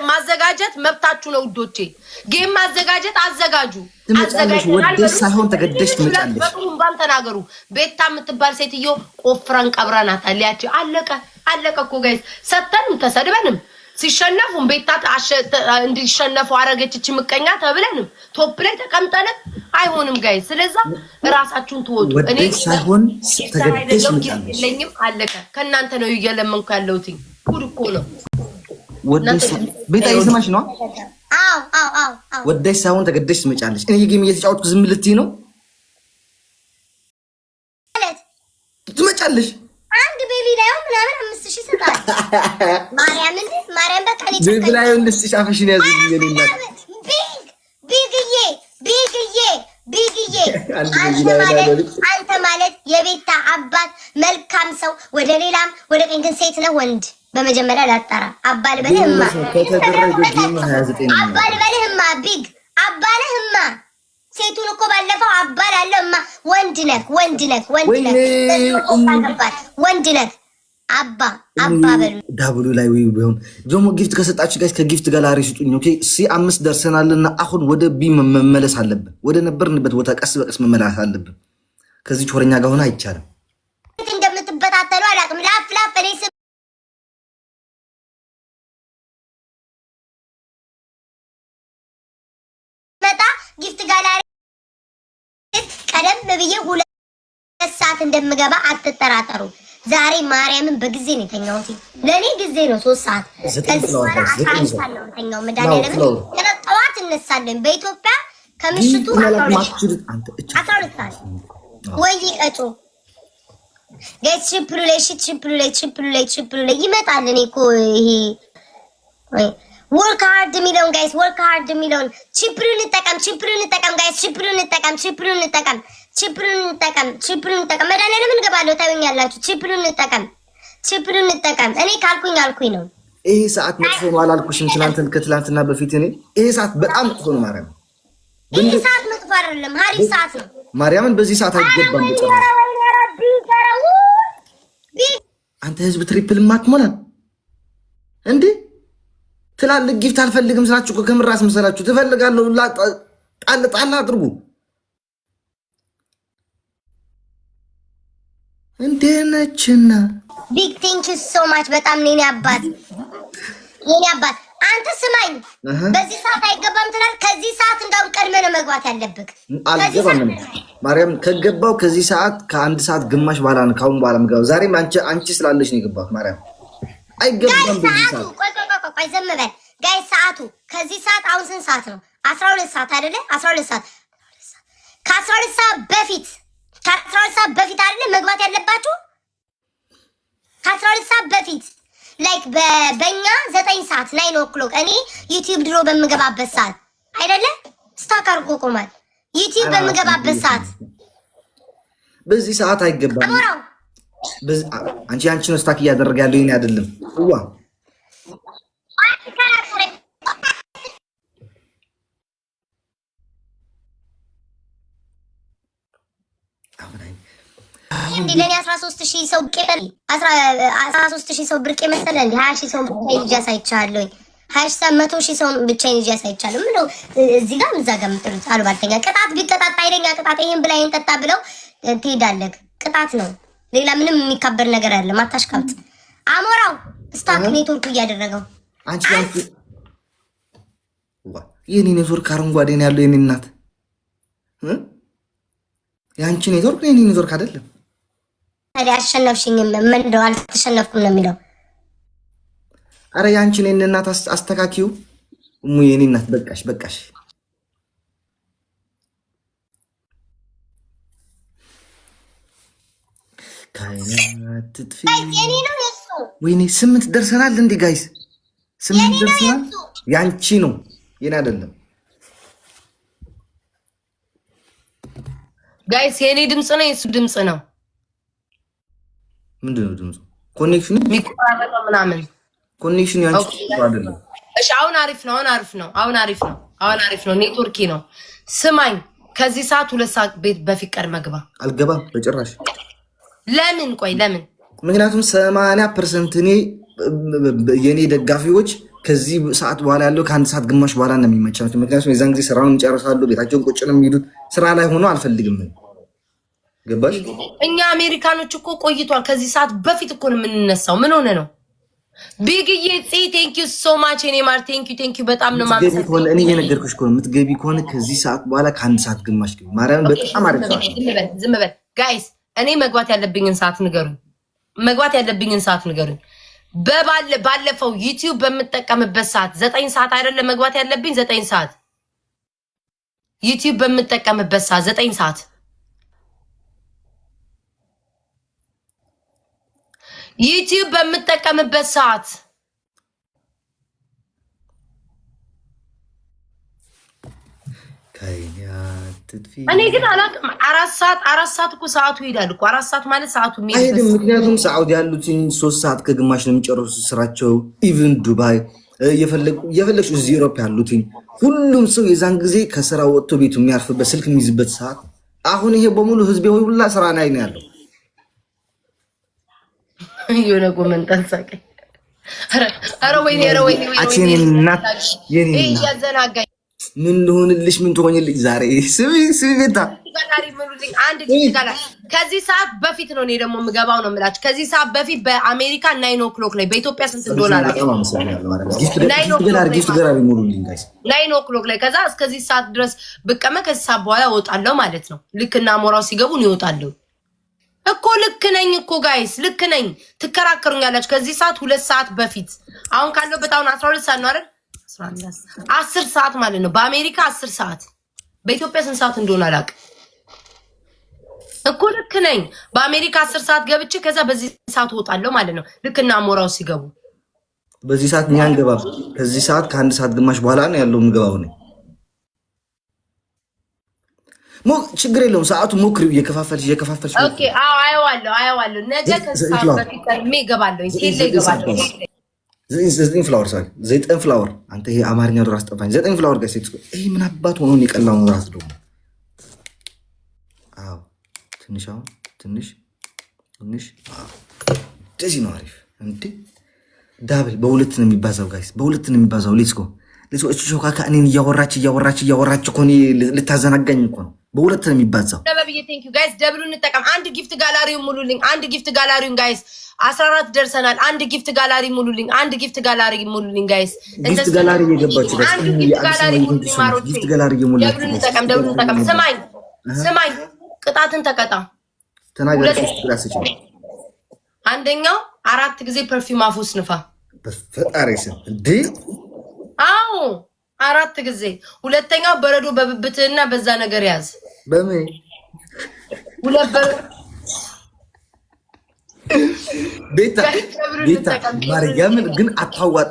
ማዘጋጀት መብታችሁ ነው ውዶቼ። ጌም ማዘጋጀት አዘጋጁ። ወደሽ ሳይሆን ተገደሽ ትመጫለሽ። በጥሩምባም ተናገሩ። ቤታ የምትባል ሴትዮ ቆፍረን ቀብረናታል። ያቺ አለቀ እኮ ጋይስ። ሰተንም ተሰድበንም ሲሸነፉም ቤታ እንዲሸነፉ አረገች እቺ ምቀኛ ተብለንም ቶፕ ላይ ተቀምጠንም አይሆንም ጋይስ። ስለዛ ራሳችሁን ትወጡ። እኔ ሳይሆን ተገደሽ ትመጫለሽ። ለኝም አለቀ። ከእናንተ ነው እየለመንኩ ያለሁት። ጉድ እኮ ነው። ወደሽ ቤታ እየሰማሽ ነው? አዎ ወደሽ ሳይሆን ተገደሽ ትመጫለሽ። እኔ ጌም እየተጫወትኩ ዝም ልትይ ነው? ትመጫለሽ። አንድ ቤቢ ላይ ምናምን 5000 ይሰጣል። ማርያም በቃ ልጅ ቤቢ ላይ እንድስሽ አፍሽን ያዝ ይልኝና ቢግዬ አንተ ማለት የቤታ አባት መልካም ሰው ወደ ሌላም ወደ ቀኝ ግን ሴት ነው ወንድ በመጀመሪያ ላጣራ አባል በለህማ አባልህማ ሴቱን እኮ ባለፈው አባል አለማ ወንድ ነክ አባ በሉ ዳብሉ ላይ ወይ ቢሆን ጆሞ ጊፍት ከሰጣችሁ ጋይስ ከጊፍት ጋር ላሪ ስጡኝ። ኦኬ C5 ደርሰናልና አሁን ወደ ቢ መመለስ አለብን። ወደ ነበርንበት ቦታ ቀስ በቀስ መመለስ አለብን። ከዚህ ቾረኛ ጋር ሆነ አይቻልም። እንደምትበታተሉ አላቅም። ላፍ እኔ መጣ ጊፍት ጋር ላሪ ቀደም ብዬ 2 ሰዓት እንደምገባ አትጠራጠሩ። ዛሬ ማርያምን በጊዜ ነው የተኛሁት። ለኔ ጊዜ ነው 3 ሰዓት ተኛው። መድኃኒዓለም ጠዋት እነሳለን በኢትዮጵያ ከምሽቱ 12 ሰዓት ወይ ቀጮ ጋይስ ትሪፕል ላይ ይመጣል። እኔ እኮ ይሄ ወርክ ሃርድ የሚለውን ጋይስ ትሪፕል እንጠቀም ጋይስ ትሪፕል እንጠቀም መድኃኒዓለም እንገባለሁ። ታዩኛላችሁ። ትሪፕል እንጠቀም እኔ ካልኩኝ አልኩኝ ነው። ይሄ ሰዓት መጥፎ ነው አላልኩሽም? ከትላንትና በፊት እኔ ይሄ ሰዓት በጣም መጥፎ ነው። ማርያም ይሄ ሰዓት መጥፎ አይደለም፣ ሀሪፍ ሰዓት ነው። ማርያምን በዚህ ሰዓት አይገባም። አንተ ህዝብ ትሪፕል ማትሞላ እንዴ? ትላልቅ ጊፍት አልፈልግም ስላችሁ እኮ ከምራስ መሰላችሁ ትፈልጋለሁ። ጣል አድርጉ። እንዴነችና ቢግ ቲንክ ዩ ሶ ማች በጣም የኔ አባት አንተ ስማኝ፣ በዚህ ሰዓት አይገባም ትላል። ከዚህ ሰዓት እንዳውም ቀድመህ ነው መግባት ያለብህ። አልገባም ማርያም ከገባው ከዚህ ሰዓት ከአንድ ሰዓት ግማሽ በኋላ ነው ካሁን በኋላ መግባው። ዛሬም አንቺ ስላለሽ ነው የገባሁት። ማርያም አይገባም በዚህ ሰዓት። ቆይ ዘም በል ጋይስ፣ ሰዓቱ ከዚህ ሰዓት አሁን ስንት ሰዓት ነው? 12 ሰዓት አይደለ? 12 ሰዓት ከ12 ሰዓት በፊት አይደለ መግባት ያለባችሁ? ከ12 ሰዓት በፊት ላይክ በእኛ 9 ሰዓት 9 o'clock እኔ ዩቲዩብ ድሮ በምገባበት ሰዓት አይደለ? ስታክ አድርጎ ቆማል። ዩቲዩብ በምገባበት ሰዓት በዚህ ሰዓት አይገባም። አንቺ ነው ስታክ እያደረገ ያለው ይሄን አይደለም። ዋ ለኔ 13000 ሰው ብርቄ 13000 ሰው ብርቄ መሰለህ እንዴ? 20000 ሰው ብቻ ይጃ ሳይቻለኝ 100,000 ሰው ብቻ ይጃ ሳይቻለኝ ምን ነው እዚህ ጋር እዛ ጋር ምጥሩት አልባልተኛ ቅጣት ቢቀጣጣ አይደኛ ቅጣት ይሄን ብላ ይሄን ጠጣ ብለው ትሄዳለህ። ቅጣት ነው፣ ሌላ ምንም የሚካበር ነገር አይደለም። አታሽካብጥ። አሞራው ስታክ ኔትወርክ እያደረገው አንቺ የኔ ኔትወርክ አረንጓዴ ነው ያለው የኔ እናት ያንቺ ኔትወርክ የኔ ኔትወርክ አይደለም። ታዲያ አሸነፍሽኝም ምን እንደው አልተሸነፍኩም ነው የሚለው። አረ ያንቺ ነኝ እናት አስተካኪው እሙ የኔ እናት በቃሽ ካይናት ትጥፊ የኔ ነው የሱ ወይኔ 8 ደርሰናል እንዴ ጋይስ? 8 ደርሰናል። ያንቺ ነው የኔ አይደለም ጋይስ። የኔ ድምጽ ነው የሱ ድምጽ ነው። ምንድነው ድምጹ? ኮኔክሽን የሚቆራረጠው ምናምን ኮኔክሽን ያንቺ አይደለም። እሺ አሁን አሪፍ ነው። ኔትወርኪ ነው። ስማኝ ከዚህ ሰዓት 2 ሰዓት ቤት በፊት ቀር መግባ አልገባም በጭራሽ። ለምን? ቆይ ለምን? ምክንያቱም 80% እኔ የኔ ደጋፊዎች ከዚህ ሰዓት በኋላ ያለው ከአንድ ሰዓት ግማሽ በኋላ ነው የሚመቻቸው። ምክንያቱም የዛን ጊዜ ስራውን ይጨርሳሉ፣ ቤታቸውን ቁጭ ነው የሚሄዱት። ስራ ላይ ሆኖ አልፈልግም። ገባሽ? እኛ አሜሪካኖች እኮ ቆይቷል። ከዚህ ሰዓት በፊት እኮ ነው የምንነሳው። ምን ሆነ ነው? ቢግዬ ቴንክ ዩ ሶ ማች እኔ ማር ቴንክ ዩ በጣም ነው ማመሰግነው። እኔ እየነገርኩሽ እኮ የምትገቢ ከሆነ ከዚህ ሰዓት በኋላ ከአንድ ሰዓት ግማሽ ግቢ። ማርያም በጣም አሪፍ ሰዓት። ዝም በል ጋይስ። እኔ መግባት ያለብኝን ሰዓት ንገሩኝ። ባለፈው ዩቲዩብ በምጠቀምበት ሰዓት 9 ሰዓት አይደለም መግባት ያለብኝ? 9 ሰዓት ዩቲዩብ በምጠቀምበት ሰዓት 9 ሰዓት ዩቲዩብ በምጠቀምበት ሰዓት እኔ ግን አላውቅም። 4 ሰዓት እኮ ሰዓቱ ይሄዳል እኮ 4 ሰዓት ማለት ሰዓቱ አይሄድም። ምክንያቱም ሳዑዲ ያሉትን 3 ሰዓት ከግማሽ ነው የሚጨርሱ ስራቸው። ኢቭን ዱባይ የፈለግሽ እዚህ ኢሮፕ ያሉትን ሁሉም ሰው የዛን ጊዜ ከስራ ወጥቶ ቤቱ የሚያርፍበት ስልክ የሚይዝበት ሰዓት። አሁን ይሄ በሙሉ ህዝብ ሁላ ስራ ላይ ነው ያለው። የሆነ ጎመንጣን ሳቀኝ። ኧረ ወይኔ እያዘናጋኝ ምን ልሆንልሽ? ምን ትሆኝልሽ? ዛሬ ስሚ ቤታ አንድ ከዚህ ሰዓት በፊት ነው እኔ ደግሞ የምገባው ነው የምላችሁ። ከዚህ ሰዓት በፊት በአሜሪካ 9 ኦክሎክ ላይ በኢትዮጵያ ስንት ዶላር አለ? 9 ኦክሎክ ላይ ከዛ እስከዚህ ሰዓት ድረስ ብቀመጥ ከዚህ ሰዓት በኋላ እወጣለሁ ማለት ነው። ልክ እና ሞራው ሲገቡ ነው ይወጣለሁ እኮ። ልክ ነኝ እኮ ጋይስ፣ ልክ ነኝ። ትከራከሩኛላችሁ። ከዚህ ሰዓት 2 ሰዓት በፊት አሁን ካለው በታውን 12 ሰዓት ነው አይደል? 10 ሰዓት ማለት ነው። በአሜሪካ 10 ሰዓት፣ በኢትዮጵያ ስንት ሰዓት እንደሆነ አላውቅም እኮ። ልክ ነኝ። በአሜሪካ 10 ሰዓት ገብቼ ከዛ በዚህ ሰዓት እወጣለሁ ማለት ነው። ልክ እና አሞራው ሲገቡ በዚህ ሰዓት እኛ እንገባም። ከዚህ ሰዓት ከአንድ ሰዓት ግማሽ በኋላ ነው ያለው የምገባው ነው። ችግር የለውም። ሰዓቱ ሞክሪው እየከፋፈልሽ ኦኬ። አዎ አየዋለሁ። ነገ ከዚህ ሰዓት በፊት ቀድሜ እገባለሁ። እገባለሁ። 9 ፍላወር ሳይ 9 ፍላወር። አንተ ይሄ አማርኛ ራስ ጠፋኝ። 9 ፍላወር ጋር ሴት ይሄ ምን አባት ሆኖ ነው የቀላው ነው ራስ ደግሞ። አዎ ትንሽ አሁን ትንሽ እንደዚህ ነው አሪፍ። እንዴ ዳብል በሁለት ነው የሚባዛው ጋይስ፣ በሁለት ነው የሚባዛው። ሌትስ ጎ እቺ ሾካካ እኔን እያወራች እኮ ነው ልታዘናጋኝ እኮ ነው። በሁለት ነው የሚባዛው። ደበብዬ ቴንክ ዩ ጋይስ። ደብሉ እንጠቀም። አንድ ጊፍት ጋላሪውን ሙሉልኝ። አንድ ጊፍት ጋላሪውን ጋይስ 14 ደርሰናል። አንድ ጊፍት ጋላሪ ሙሉልኝ። አንድ ጊፍት ጋላሪ ሙሉልኝ ጋይስ። ጊፍት ጋላሪ እየገባችሁ ጋይስ፣ አንድ ጊፍት ጋላሪ ሙሉልኝ ማሮቼ። ጊፍት ጋላሪ እየሞላችሁ ደብሉ እንጠቀም። ስማኝ ቅጣትን ተቀጣ። ተናገርሽ ትላስች። አንደኛው 4 ጊዜ ፐርፊውም አፉስ ንፋ። በፈጣሪ ስም እንዴ! አዎ 4 ጊዜ። ሁለተኛው በረዶ በብብትህና በዛ ነገር ያዝ። በምን ቤታ ማርያምን ግን አታዋጥ